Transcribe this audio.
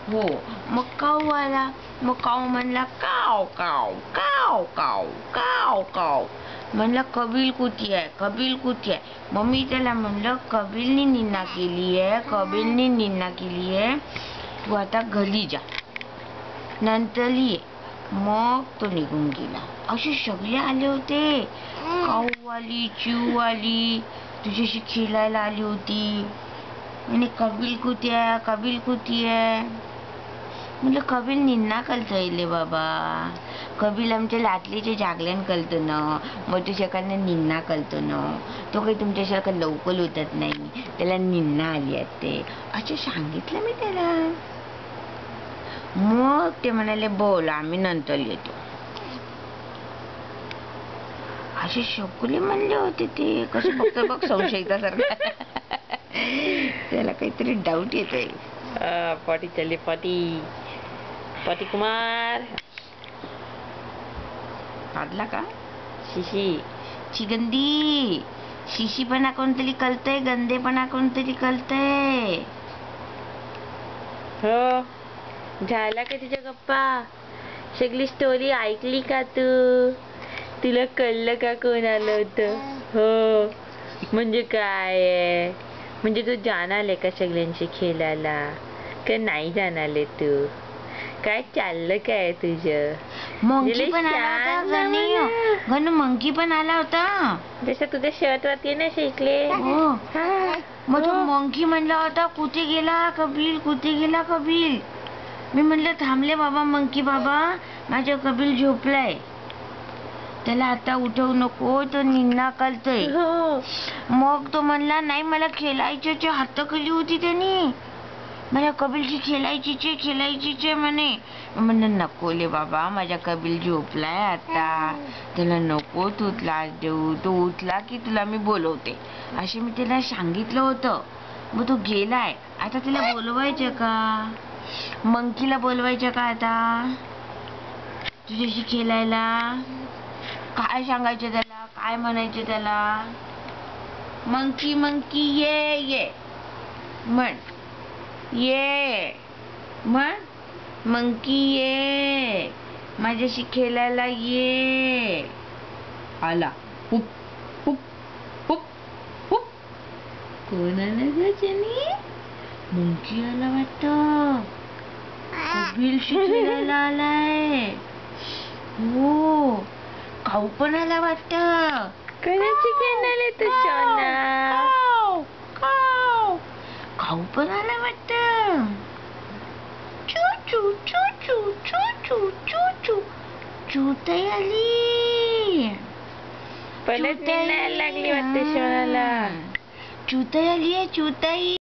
हो. मग काऊ आला. मग काऊ म्हणला काव काव काव काव काव काव. म्हणलं कबील कुठे आहे, कबील कुठे आहे. मग मी त्याला म्हणलं कबीलनी निन्ना केली आहे, कबीलनी निन्ना केली आहे, तू आता घरी जा, नंतर ये. मग तो निघून गेला. असे सगळे आले होते. काऊ आली, चिऊ आली, तुझ्याशी खेळायला आली होती. म्हणे कबील कुठे आहे, कबील कुठे आहे. म्हणलं कबील निन्ना कलतं येले बाबा. कबील आमच्या लाटलीच्या जागल्यान कलतं ना, मग तुझ्याकडनं निन्ना कलतो ना. तो काही तुमच्यासारखं लवकर उठत नाही, त्याला निन्ना आली आहे ते असं सांगितलं मी त्याला. मग ते म्हणाले बोल आम्ही नंतर येतो. असे शकुले म्हणले होते ते. कसं फक्त बघ संशयितासारखं. त्याला काहीतरी डाऊट येतोय. पाटी चले पाटी पाटी कुमार काढला का शिशी चिगंदी. शिशीपणा कोणतरी कळतंय, गंदेपणा कोणतरी कळतंय. हो झाला का तुझ्या गप्पा? सगळी स्टोरी ऐकली का तू? तुला कळलं का कोण आलं होतं? हो म्हणजे काय आहे? म्हणजे तू जाणाले का सगळ्यांशी खेळायला का नाही जाणाले? तू काय चाललं काय तुझं? मंकी पण आला होता गणू. मंकी पण आला होता. जसं तुझ्या शर्ट वरती ना शिकले. हो. मग तो मंकी म्हणला होता कुठे गेला कबील, कुठे गेला कबील. मी म्हणलं थांबले बाबा मंकी बाबा, माझा कबील झोपलाय, त्याला आता उठवू नको, तो निन्ना कळतोय. मग तो म्हणला नाही मला खेळायचे, हात केली होती त्यांनी, मला कबीलची खेळायचीच म्हणे. म्हणलं नको ले बाबा, माझा कबील झोपलाय आता, त्याला नको तू त्रास देऊ, तो उठला की तुला मी बोलवते असे मी त्याला सांगितलं होतं. मग तो गेलाय. आता तिला बोलवायचं का, मंकीला बोलवायचं का आता तुझ्याशी खेळायला? काय सांगायचं त्याला, काय म्हणायचं त्याला? मंकी मंकी ये ये म्हण, ये म्हण. मंकी ये माझ्याशी खेळायला ये. आला. Hoop hoop hoop hoop. कोण आलं गजनी? मंकी आला वाटतं. कबीलशी खेळायला आलाय. हो. काऊ पण आला वाटतं. कोणाची खेळायला तू सोना? काऊ पण आला वाटतं. चू चू चू चू चू चू चू चू. चूताई आली. परत लागली वाटतं सोनाला. चूताई आली आहे, चूताई.